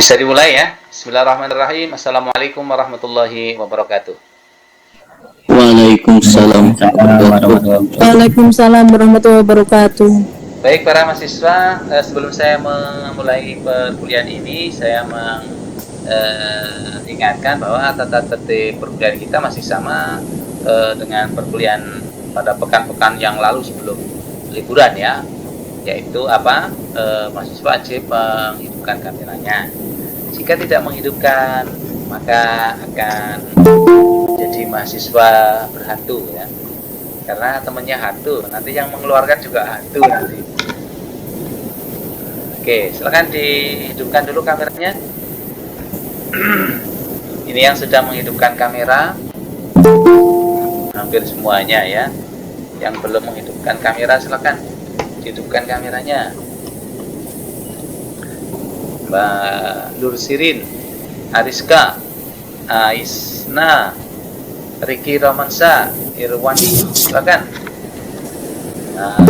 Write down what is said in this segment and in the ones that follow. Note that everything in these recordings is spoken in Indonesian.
Bisa dimulai ya. Bismillahirrahmanirrahim. Assalamualaikum warahmatullahi wabarakatuh. Waalaikumsalam warahmatullahi wabarakatuh. Waalaikumsalam warahmatullahi wabarakatuh. Baik para mahasiswa, sebelum saya memulai perkuliahan ini, saya mengingatkan bahwa tata tertib perkuliahan kita masih sama dengan perkuliahan pada pekan-pekan yang lalu sebelum liburan ya, yaitu mahasiswa wajib menghidupkan kameranya. Jika tidak menghidupkan, maka akan jadi mahasiswa berhantu ya, karena temennya hantu, nanti yang mengeluarkan juga hantu nanti. Oke, silakan dihidupkan dulu kameranya. Ini yang sudah menghidupkan kamera, hampir semuanya ya. Yang belum menghidupkan kamera, silakan dihidupkan kameranya. Mbak Nursirin, Ariska, Aisna, Riki Romansa, Irwandi, silakan. Nah,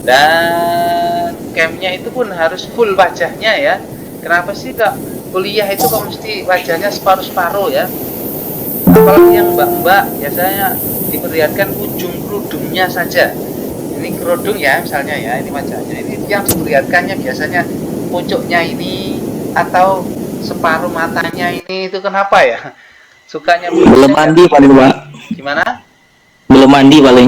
dan camnya itu pun harus full wajahnya ya. Kenapa sih kak kuliah itu kok mesti wajahnya separuh-separuh ya? Apalagi yang mbak-mbak biasanya diperlihatkan ujung kerudungnya saja. Ini kerudung ya misalnya ya, ini wajahnya. Ini yang diperlihatkannya biasanya pucuknya ini atau separuh matanya ini, itu kenapa ya? Sukanya Belum mandi paling Pak. gimana? Belum mandi paling.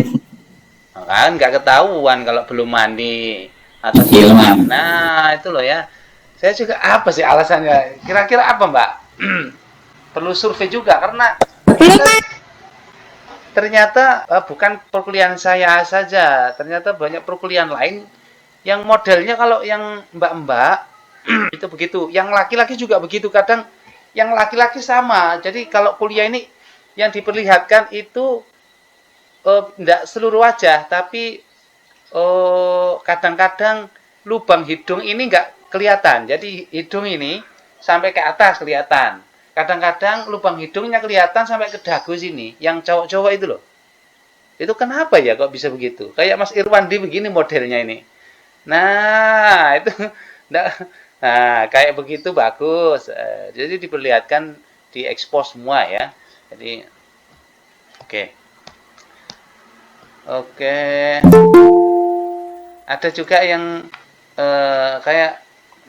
Kan nggak ketahuan kalau belum mandi atau Iya, gimana. Nah itu loh ya. Saya juga apa sih alasannya? Kira-kira apa mbak? Perlu survei juga karena ternyata bukan perkuliahan saya saja. Ternyata banyak perkuliahan lain yang modelnya kalau yang mbak-mbak itu begitu. Yang laki-laki juga begitu. Kadang yang laki-laki sama. Jadi kalau kuliah ini yang diperlihatkan itu tidak seluruh wajah, tapi kadang-kadang lubang hidung ini nggak kelihatan. Jadi hidung ini sampai ke atas kelihatan. Kadang-kadang lubang hidungnya kelihatan sampai ke dagu sini. Yang cowok-cowok itu loh. Itu kenapa ya kok bisa begitu? Kayak Mas Irwandi begini modelnya ini. Nah, itu nah, kayak begitu bagus. Jadi diperlihatkan, diekspos semua ya. Jadi oke. Oke. Ada juga yang kayak,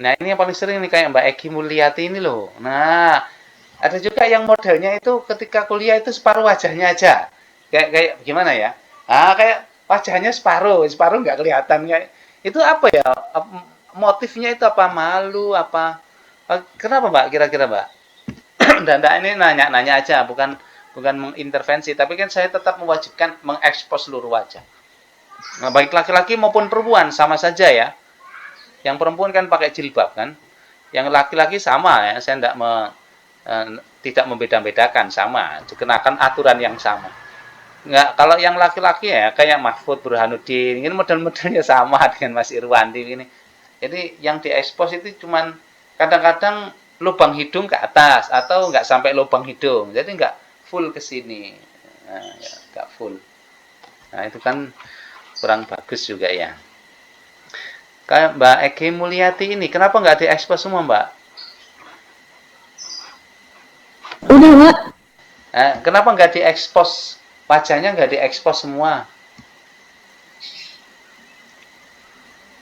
nah ini yang paling sering nih kayak Mbak Egi Mulyati ini loh. Nah, ada juga yang modelnya itu ketika kuliah itu separuh wajahnya aja. Kayak gimana ya? Ah, kayak wajahnya separuh nggak kelihatan kayak. Itu apa ya? Motifnya itu apa? Malu apa? Kenapa Mbak? Kira-kira Mbak? Dan ini nanya-nanya aja, bukan mengintervensi, tapi kan saya tetap mewajibkan mengekspos seluruh wajah. Nah, baik laki-laki maupun perempuan sama saja ya. Yang perempuan kan pakai jilbab kan. Yang laki-laki sama ya, saya tidak membeda-bedakan, sama, dikenakan aturan yang sama. Nggak, kalau yang laki-laki ya kayak Mahfud Burhanuddin, ini model-modelnya sama dengan Mas Irwandi ini. Jadi yang diekspos itu cuman kadang-kadang lubang hidung ke atas atau nggak sampai lubang hidung. Jadi nggak full ke sini. Nah, ya, nggak full. Nah, itu kan kurang bagus juga ya. Kayak Mbak Egi Mulyati ini, kenapa nggak diekspos semua Mbak? Udah, Mbak. Kenapa nggak diekspos wajahnya, nggak diekspos semua?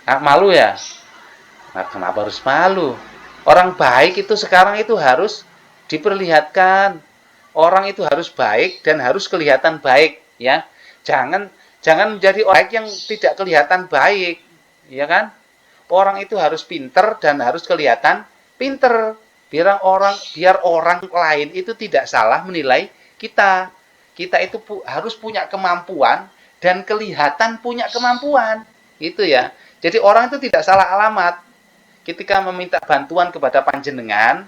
Malu ya? Nah, kenapa harus malu? Orang baik itu sekarang itu harus diperlihatkan. Orang itu harus baik dan harus kelihatan baik, ya. Jangan menjadi orang yang tidak kelihatan baik, ya kan? Orang itu harus pinter dan harus kelihatan pinter. Biar orang lain itu tidak salah menilai kita. Kita itu harus punya kemampuan dan kelihatan punya kemampuan. Itu ya. Jadi orang itu tidak salah alamat. Ketika meminta bantuan kepada panjenengan,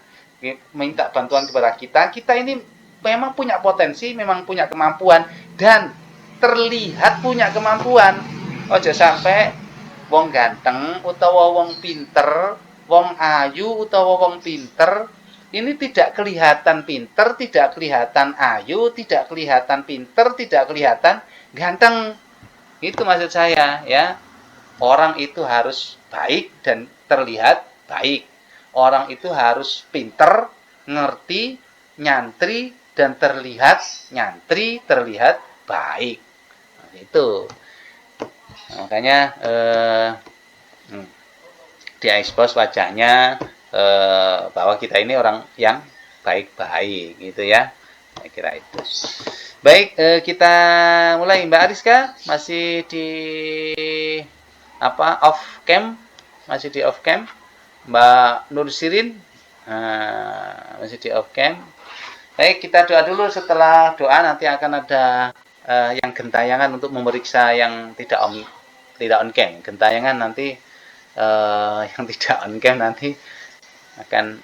meminta bantuan kepada kita ini memang punya potensi, memang punya kemampuan dan terlihat punya kemampuan. Ojo sampai wong ganteng utawa wong pinter, wong ayu utawa wong pinter ini tidak kelihatan pinter, tidak kelihatan ayu, tidak kelihatan pinter, tidak kelihatan ganteng. Itu maksud saya ya. Orang itu harus baik dan terlihat baik. orang itu harus pinter, ngerti, nyantri, dan terlihat nyantri, terlihat baik. Nah, itu. Makanya diekspos wajahnya bahwa kita ini orang yang baik-baik gitu ya. Saya kira itu. Baik, kita mulai. Mbak Ariska masih di off cam, masih di off cam. Mbak Nur Sirin masih di off cam. Baik, kita doa dulu. Setelah doa nanti akan ada yang gentayangan untuk memeriksa yang tidak on cam. Gentayangan nanti yang tidak on cam nanti akan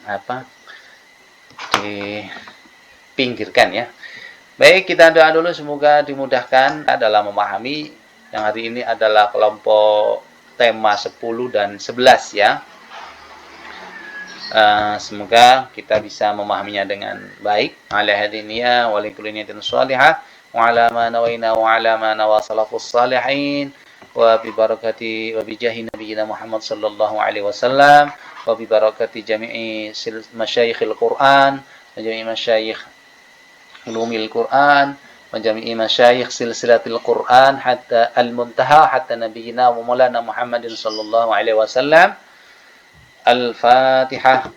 dipinggirkan ya. Baik, kita doa dulu semoga dimudahkan dalam memahami yang hari ini adalah kelompok tema 10 dan 11 ya. Semoga kita bisa memahaminya dengan baik. Ala hadiniya wa likulli niyatin shalihah wa ala ma nawaina wa ala ma nawa salafus salihin wa bi barakati wa bi jahi nabiyina Muhammad sallallahu alaihi wasallam wa bi barakati jami'i masyayikhil Qur'an wa jami'i masyayikh ulumil Qur'an wa jami'i masyayikh silsilatil Qur'an hatta al-muntaha hatta nabiyina wa maulana Muhammadin sallallahu alaihi wasallam. Al-Fatihah.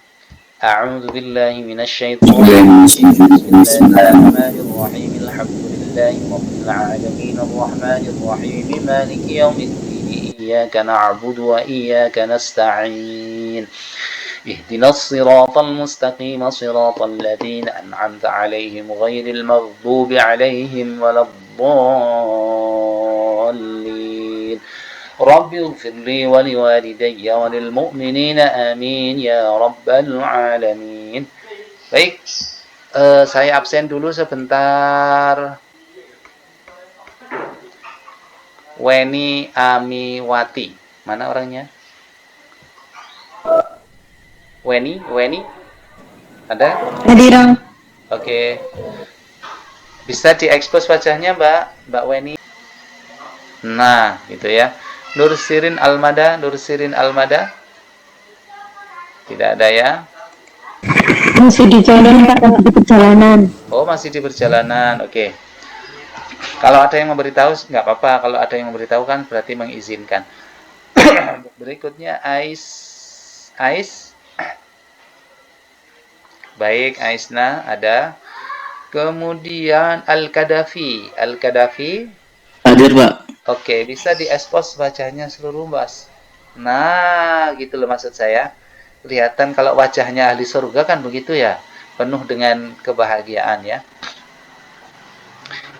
A'udzu billahi minasy syaithanir rajim. Bismillahirrahmanirrahim. Alhamdulillahi rabbil alamin arrahmanir rahim maliki yaumiddin. Iyyaka na'budu wa iyyaka nasta'in. Ihdinas siratal mustaqim siratal ladzina an'amta 'alaihim ghairil maghdubi 'alaihim waladdallin. Rabbi ighfir li wa liwalidayya wa lil mu'minina amin ya rabbal alamin. Baik, saya absen dulu sebentar. Weni Amiwati, mana orangnya? Weni, ada? Hadirang. Oke. Bisa diekspos wajahnya Mbak Weni. Nah, gitu ya. Nur Sirin Almada. Tidak ada ya? Masih di jalan, Pak, masih di perjalanan. Oh, masih di perjalanan. Oke. Kalau ada yang memberitahu nggak apa-apa. Kalau ada yang memberitahu kan berarti mengizinkan. Berikutnya Ais. Baik, Aisna ada. Kemudian Al-Kadafi. Hadir, Pak. Oke, bisa diekspos wajahnya seluruh, Mas. Nah, gitu loh maksud saya. Kelihatan kalau wajahnya ahli surga kan begitu ya. Penuh dengan kebahagiaan ya.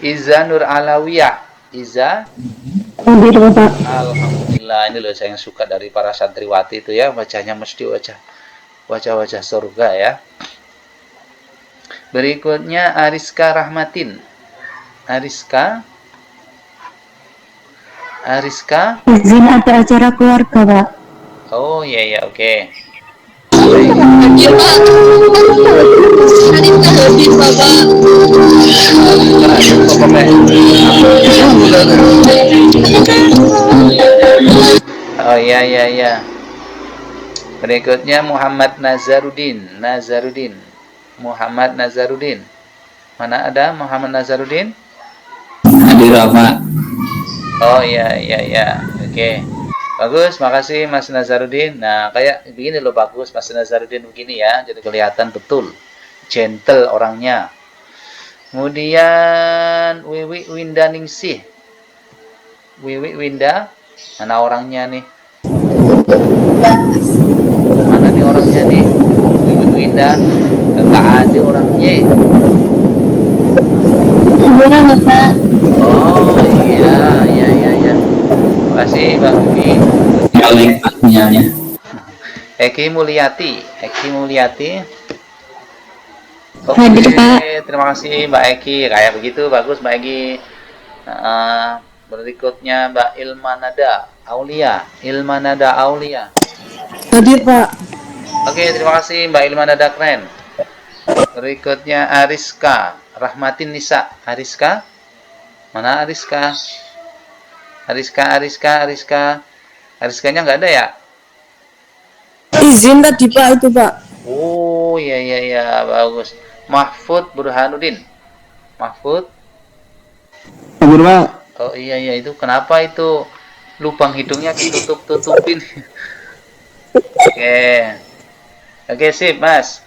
Iza Nur Alawiyah. Iza. Hadir, Bapak. Alhamdulillah, ini loh saya yang suka dari para santriwati itu ya. Wajahnya mesti wajah surga ya. Berikutnya Ariska Rahmatin. Ariska. Izin ada acara keluarga, Pak. Oh iya, oke. Hadir, Pak. Hadir, Bapak. Oh iya. Berikutnya Muhammad Nazarudin. Mana ada Muhammad Nazarudin? Hadir, Pak. Oh iya. Oke. Bagus, makasih Mas Nazarudin. Nah, kayak begini loh bagus Mas Nazarudin begini ya. Jadi kelihatan betul. Gentle orangnya. Kemudian Wiwi Windaningsih. Wiwi Winda. Mana orangnya nih? Mana nih orangnya nih? Wiwi Winda. Enggak ada orangnya. Hadir, Bapak. Oh iya. Terima kasih Bang Wiwi. Yang pastinya. Eki Mulyati. Oke, Hadir, Pak. terima kasih Mbak Eki. Kayak begitu, bagus Mbak Eki. Berikutnya Mbak Ilmanada Aulia. Hadir, Pak. Oke, terima kasih Mbak Ilmanada, keren. Berikutnya Ariska Rahmatin Nisa. Ariska? Mana Ariska? Ariskanya nggak ada ya? Izin tadi Pak itu Pak. Oh, iya, bagus. Mahfud Burhanuddin. Mahfud. Hadir Pak. Oh iya, itu kenapa itu lubang hidungnya ditutup-tutupin? Oke. Oke, sip, Mas.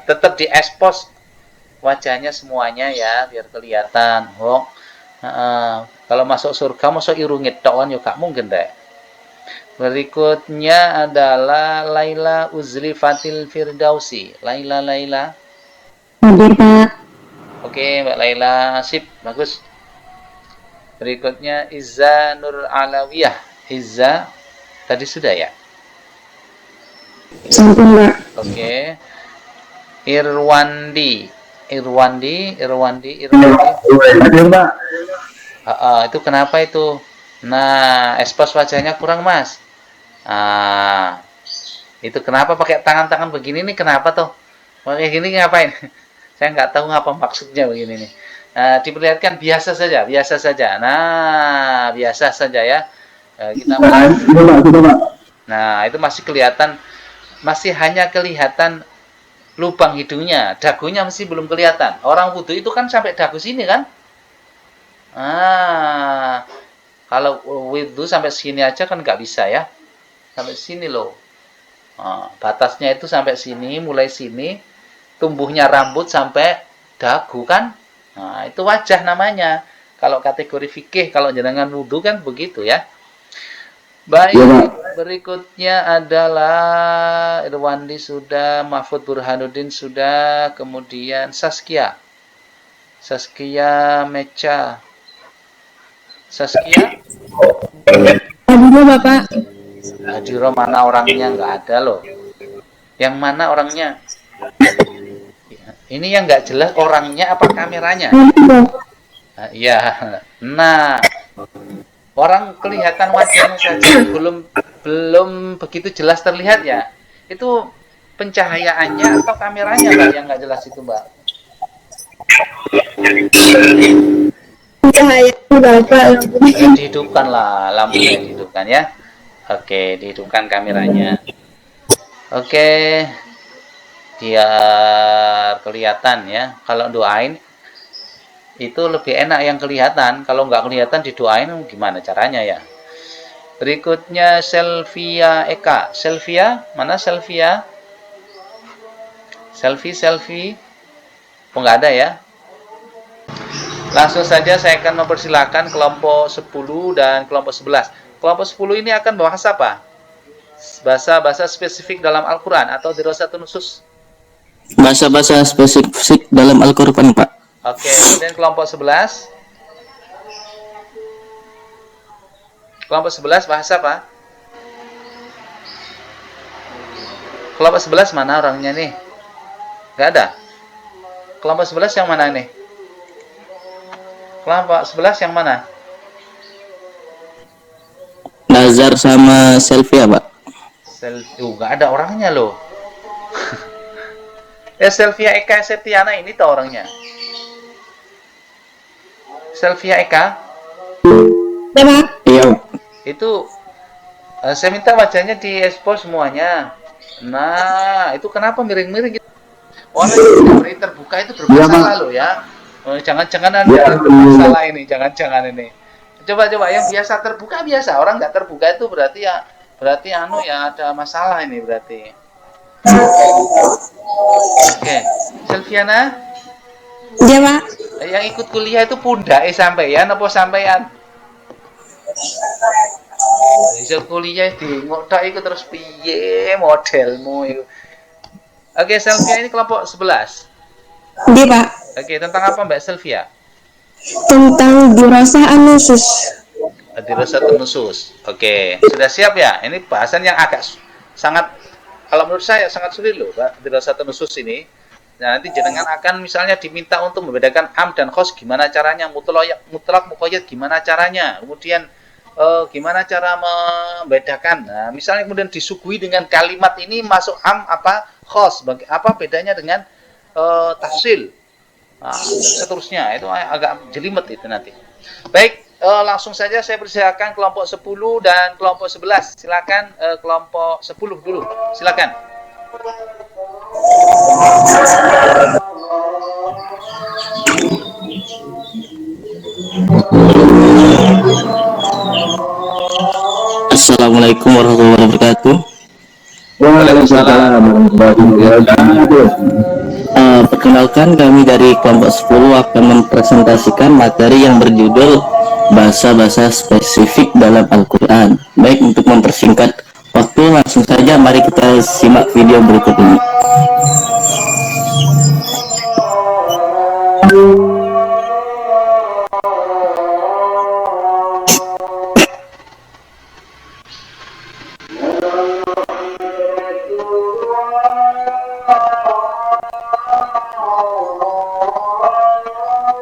Tetap diekspos wajahnya semuanya ya, biar kelihatan. Kalau masuk surga, masuk irungit tawan ya gak mungkin deh. Berikutnya adalah Laila Uzlifatil Firdausi. Laila. Hadir Pak. Oke, Mbak Laila, sip, bagus. Berikutnya Izza Nur Alawiyah. Izza tadi sudah ya? Sampun Pak. Oke. Irwandi. Hadir Pak. Itu kenapa itu? Nah, expose wajahnya kurang, Mas. Itu kenapa pakai tangan-tangan begini nih? Kenapa tuh? Pakai gini ngapain? Saya nggak tahu apa maksudnya begini nih. Diperlihatkan biasa saja. Nah, biasa saja ya. Kita Nah, itu masih kelihatan, masih hanya kelihatan lubang hidungnya, dagunya masih belum kelihatan. Orang wudhu itu kan sampai dagu sini kan? Kalau wudhu sampai sini aja kan nggak bisa ya. Sampai sini loh. Batasnya itu sampai sini, mulai sini, tumbuhnya rambut sampai dagu kan? Nah, itu wajah namanya. Kalau kategori fikih, kalau jenengan wudhu kan begitu ya. Baik, berikutnya adalah Irwandi sudah, Mahfud Burhanuddin sudah, kemudian Saskia Mecha. Saskia? Hadir Bapak. Hadiro mana orangnya? Nggak ada loh. Yang mana orangnya? Ini yang nggak jelas orangnya apa kameranya? Iya. Nah, orang kelihatan wajahnya saja belum begitu jelas terlihat ya. Itu pencahayaannya atau kameranya Mbak yang nggak jelas itu Mbak? Cahaya Bapak. Dihidupkan lah, lampunya dihidupkan ya. Oke, dihidupkan kameranya. Oke, biar kelihatan ya. Kalau doain itu lebih enak yang kelihatan. Kalau nggak kelihatan didoain gimana caranya ya? Berikutnya Selvia Eka. Selvia, mana Selvia? Selfie. Oh, nggak ada ya? Langsung saja saya akan mempersilahkan kelompok 10 dan kelompok 11. Kelompok 10 ini akan bahas apa? Bahasa-bahasa spesifik dalam Al-Quran atau dirasatun nusus? Bahasa-bahasa spesifik dalam Al-Quran Pak. Oke, kemudian kelompok 11. Kelompok 11 bahasa apa? Kelompok 11 mana orangnya nih? Gak ada. Kelompok 11 yang mana nih? Kelompok 11 yang mana? Nazar sama Selvia Pak. Gak ada orangnya loh. Selvia Eka Septiana ini tuh orangnya. Selvia Eka. Iya. Itu saya minta wajahnya di-expose semuanya. Nah, itu kenapa miring-miring gitu? Orang yang terbuka itu bermasalah loh ya. Jangan-jangan ada masalah ini, jangan-jangan ini. Coba yang biasa terbuka biasa, orang nggak terbuka itu berarti ada masalah ini berarti. Oke. Silviana? Iya Pak. Yang ikut kuliah itu pundak sampeyan apa sampeyan? Iso kuliah di ngotak iku terus piye modelmu itu. Oke, Selvia ini kelompok 11. Iya Pak. Oke, tentang apa Mbak Selvia? Tentang dirasaan nusus. Dirasatun nusus. Oke, sudah siap ya? Ini bahasan yang agak sangat, kalau menurut saya sangat sulit loh, Mbak, dirasatun nusus ini. Nah, nanti jenengan akan misalnya diminta untuk membedakan am dan khos, gimana caranya, mutlak muqayyad gimana caranya, kemudian gimana cara membedakan. Nah, misalnya kemudian disuguhi dengan kalimat ini masuk am apa khos, apa bedanya dengan tafsil. Nah, dan seterusnya itu agak jelimet itu nanti. Baik, langsung saja saya persilakan kelompok 10 dan kelompok 11. Silakan kelompok 10 dulu. Silakan. Assalamualaikum warahmatullahi wabarakatuh. Waalaikumsalam. Perkenalkan, kami dari kelompok 10 akan mempresentasikan materi yang berjudul bahasa-bahasa spesifik dalam Al-Quran. Baik, untuk mempersingkat waktu, langsung saja mari kita simak video berikut ini.